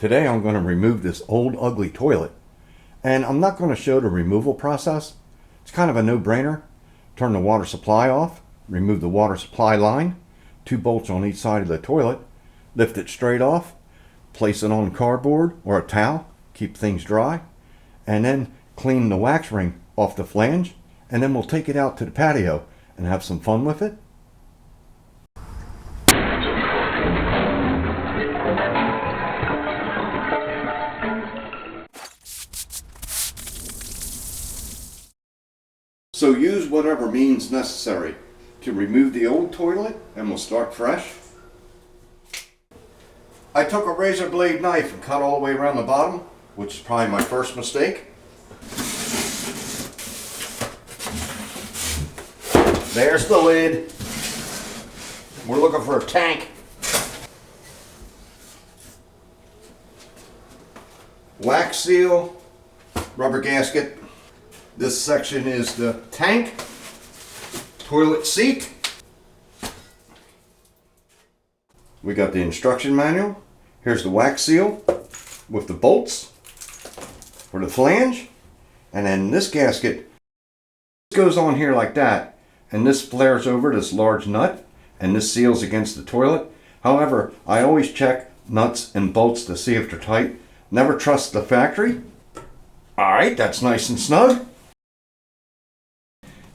Today I'm going to remove this old ugly toilet, and I'm not going to show the removal process. It's kind of a no-brainer. Turn the water supply off, remove the water supply line, 2 bolts on each side of the toilet, lift it straight off, place it on cardboard or a towel, keep things dry, and then clean the wax ring off the flange, and then we'll take it out to the patio and have some fun with it. So use whatever means necessary to remove the old toilet, and we'll start fresh. I took a razor blade knife and cut all the way around the bottom, which is probably my first mistake. There's the lid. We're looking for a tank. Wax seal, rubber gasket. This section is the tank, toilet seat. We got the instruction manual. Here's the wax seal with the bolts for the flange. And then this gasket goes on here like that. And this flares over this large nut. And this seals against the toilet. However, I always check nuts and bolts to see if they're tight. Never trust the factory. Alright, that's nice and snug.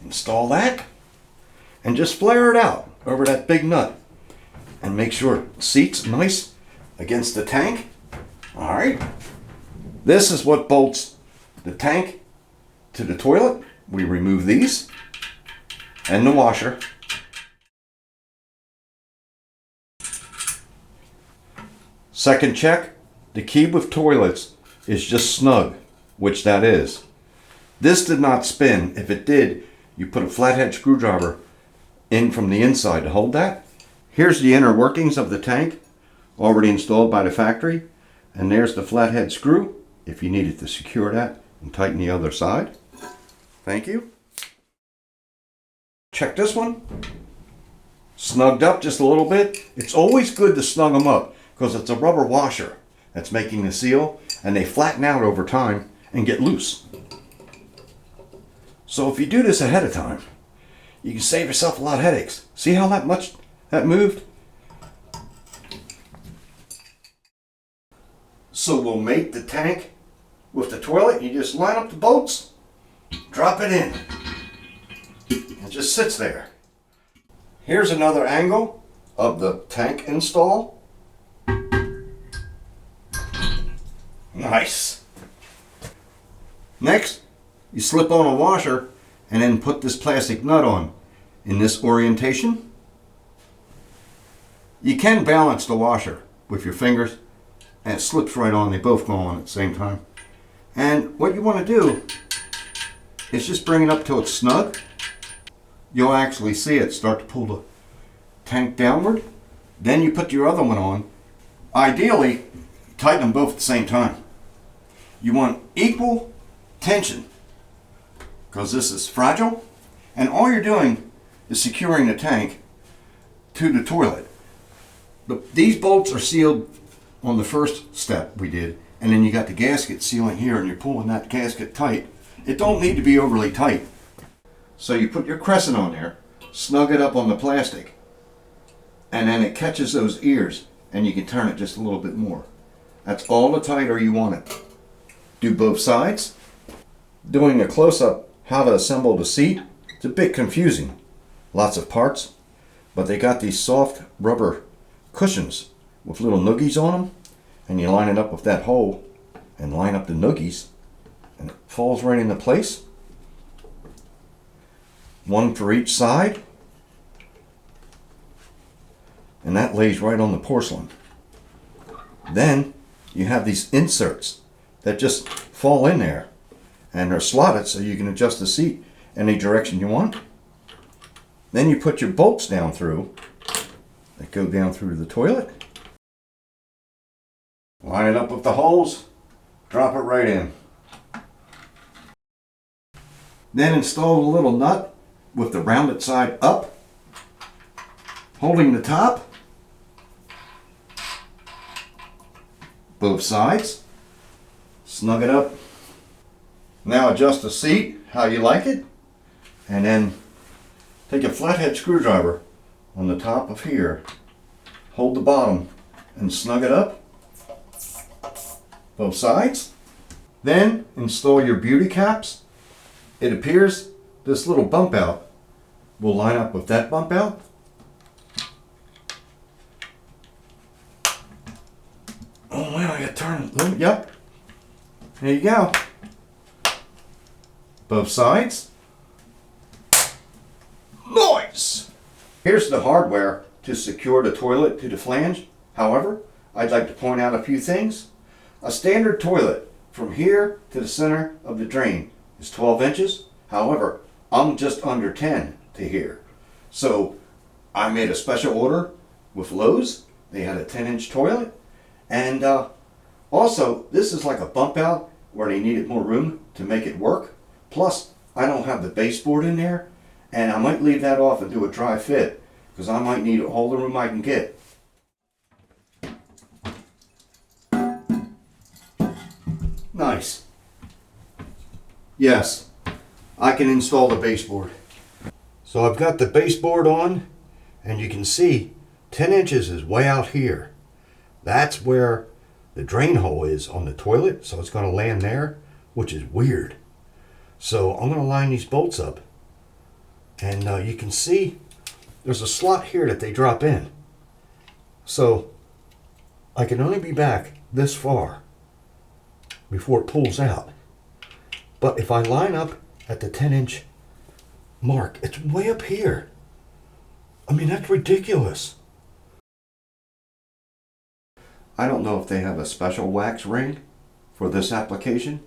Install that. And just flare it out over that big nut. And make sure it seats nice against the tank. Alright. This is what bolts the tank to the toilet. We remove these. And the washer. Second check. The key with toilets is just snug, which that is. This did not spin. If it did, you put a flathead screwdriver in from the inside to hold that. Here's the inner workings of the tank, already installed by the factory. And there's the flathead screw, if you needed to secure that and tighten the other side. Thank you. Check this one. Snugged up just a little bit. It's always good to snug them up because it's a rubber washer that's making the seal, and they flatten out over time and get loose. So if you do this ahead of time, you can save yourself a lot of headaches. See how that moved? So we'll mate the tank with the toilet. You just line up the bolts, drop it in. It just sits there. Here's another angle of the tank install. Nice. Next, you slip on a washer and then put this plastic nut on in this orientation. You can balance the washer with your fingers and it slips right on. They both go on at the same time. And what you want to do is just bring it up till it's snug. You'll actually see it start to pull the tank downward. Then you put your other one on. Ideally, tighten them both at the same time. You want equal tension because this is fragile, and all you're doing is securing the tank to the toilet. These bolts are sealed on the first step we did, and then you got the gasket sealing here and you're pulling that gasket tight. It don't need to be overly tight. So you put your crescent on there, snug it up on the plastic, and then it catches those ears and you can turn it just a little bit more. That's all the tighter you want it. Do both sides. Doing a close-up how to assemble the seat, it's a bit confusing. Lots of parts, but they got these soft rubber cushions with little noogies on them, and you line it up with that hole and line up the noogies and it falls right into place. One for each side, and that lays right on the porcelain. Then you have these inserts that just fall in there, and they're slotted so you can adjust the seat any direction you want. Then you put your bolts down through that go down through the toilet. Line it up with the holes, drop it right in. Then install the little nut with the rounded side up, holding the top. both sides. Snug it up. Now adjust the seat how you like it, and then take a flathead screwdriver on the top of here, hold the bottom and snug it up, both sides. Then install your beauty caps. It appears this little bump out will line up with that bump out. Oh wow, I gotta turn it. Yep. There you go. Both sides. Nice! Here's the hardware to secure the toilet to the flange. However, I'd like to point out a few things. A standard toilet from here to the center of the drain is 12 inches. However, I'm just under 10 to here. So I made a special order with Lowe's. They had a 10-inch toilet. And also, this is like a bump out where they needed more room to make it work. Plus, I don't have the baseboard in there, and I might leave that off and do a dry fit because I might need all the room I can get. Nice. Yes, I can install the baseboard. So I've got the baseboard on, and you can see 10 inches is way out here. That's where the drain hole is on the toilet, so it's going to land there, which is weird. So I'm going to line these bolts up, and you can see there's a slot here that they drop in. So I can only be back this far before it pulls out. But if I line up at the 10-inch mark, it's way up here. I mean, that's ridiculous. I don't know if they have a special wax ring for this application.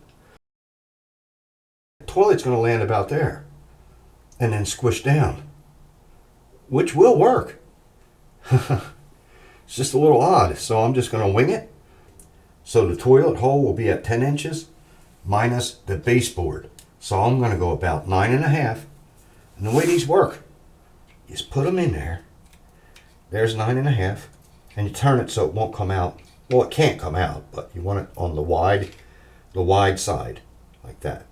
The toilet's going to land about there and then squish down, which will work. It's just a little odd, so I'm just going to wing it. So the toilet hole will be at 10 inches minus the baseboard. So I'm going to go about 9.5. And the way these work is put them in there. There's 9.5. And you turn it so it won't come out. Well, it can't come out, but you want it on the wide side, like that.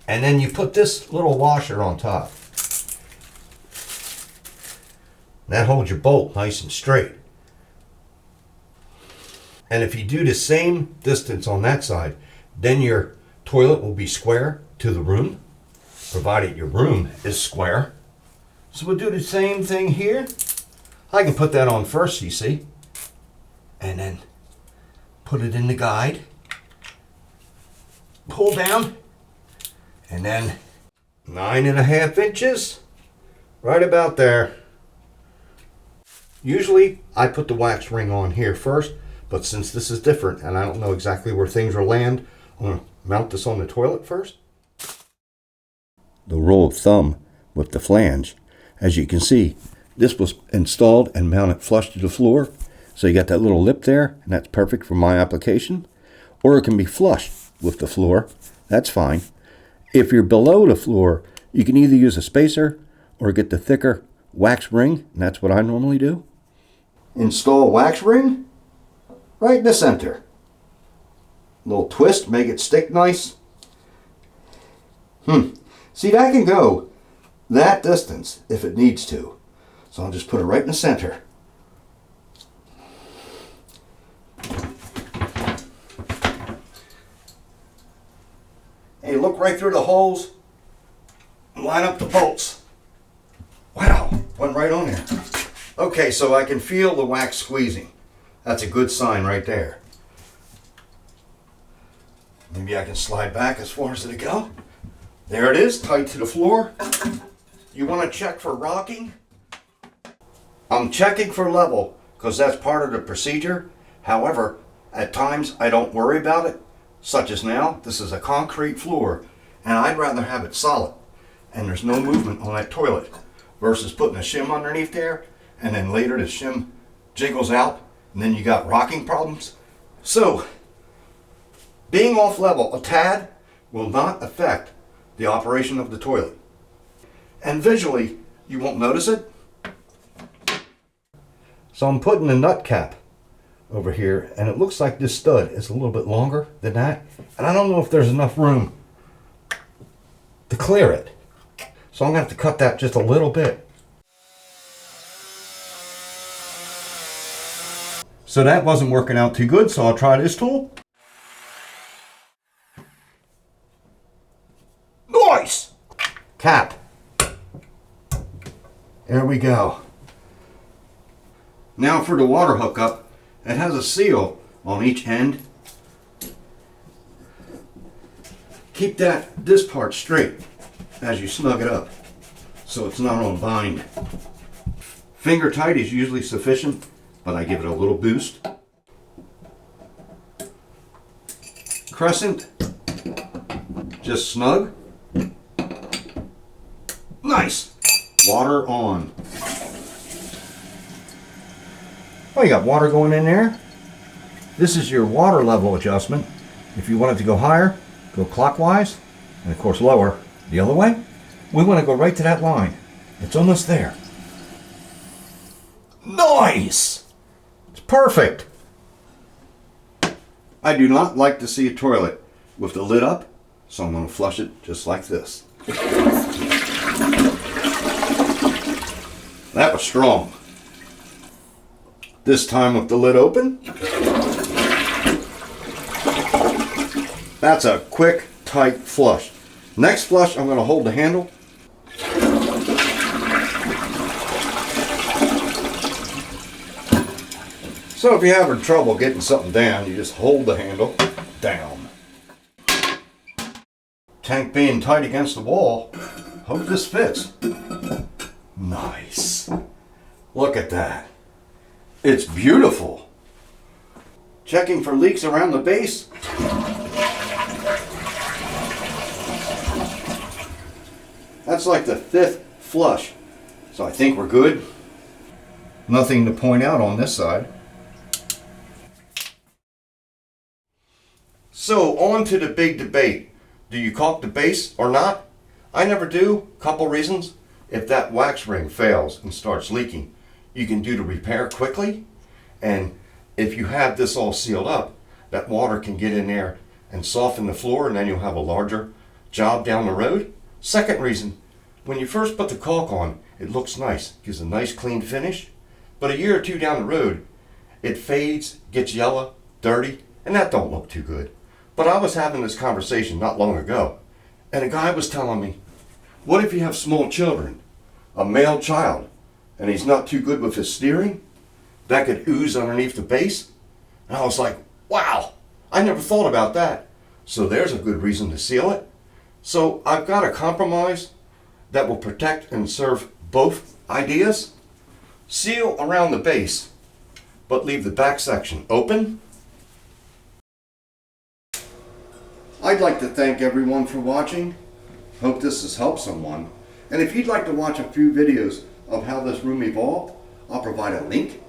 And then you put this little washer on top. That holds your bolt nice and straight. And if you do the same distance on that side, then your toilet will be square to the room, provided your room is square. So we'll do the same thing here. I can put that on first, you see, and then put it in the guide, pull down, and then 9.5 inches, right about there. Usually I put the wax ring on here first, but since this is different and I don't know exactly where things will land, I'm going to mount this on the toilet first. The rule of thumb with the flange, as you can see, this was installed and mounted flush to the floor. So you got that little lip there, and that's perfect for my application. Or it can be flush with the floor. That's fine. If you're below the floor, you can either use a spacer or get the thicker wax ring, and that's what I normally do. Install wax ring right in the center. Little twist, make it stick nice. See, that can go that distance if it needs to. So I'll just put it right in the center. And you look right through the holes and line up the bolts. Wow, went right on there. Okay, so I can feel the wax squeezing. That's a good sign right there. Maybe I can slide back as far as it'll go. There it is, tight to the floor. You want to check for rocking? I'm checking for level because that's part of the procedure. However, at times I don't worry about it, such as now. This is a concrete floor and I'd rather have it solid and there's no movement on that toilet versus putting a shim underneath there and then later the shim jiggles out and then you got rocking problems. So being off level a tad will not affect the operation of the toilet. And visually, you won't notice it. So I'm putting the nut cap over here, and it looks like this stud is a little bit longer than that, and I don't know if there's enough room to clear it. So I'm going to have to cut that just a little bit. So that wasn't working out too good, so I'll try this tool. Nice! Cap. There we go. Now for the water hookup, it has a seal on each end. Keep this part straight as you snug it up so it's not on bind. Finger tight is usually sufficient, but I give it a little boost. Crescent, just snug. Nice. Water on. Oh, you got water going in there. This is your water level adjustment. If you want it to go higher, go clockwise, and of course lower the other way. We want to go right to that line. It's almost there. Nice! It's perfect. I do not like to see a toilet with the lid up, so I'm going to flush it just like this. That was strong. This time with the lid open. That's a quick, tight flush. Next flush, I'm going to hold the handle. So if you're having trouble getting something down, you just hold the handle down. Tank being tight against the wall. Hope this fits. Nice. Look at that. It's beautiful. Checking for leaks around the base. That's like the 5th flush. So I think we're good. Nothing to point out on this side. So on to the big debate. Do you caulk the base or not? I never do. Couple reasons. If that wax ring fails and starts leaking, you can do the repair quickly. And if you have this all sealed up, that water can get in there and soften the floor, and then you'll have a larger job down the road. Second reason, when you first put the caulk on, it looks nice, gives a nice clean finish. But a year or two down the road, it fades, gets yellow, dirty, and that don't look too good. But I was having this conversation not long ago, and a guy was telling me, what if you have small children, a male child, and he's not too good with his steering? That could ooze underneath the base. And I was like, wow, I never thought about that. So there's a good reason to seal it. So I've got a compromise that will protect and serve both ideas. Seal around the base, but leave the back section open. I'd like to thank everyone for watching. Hope this has helped someone. And if you'd like to watch a few videos of how this room evolved, I'll provide a link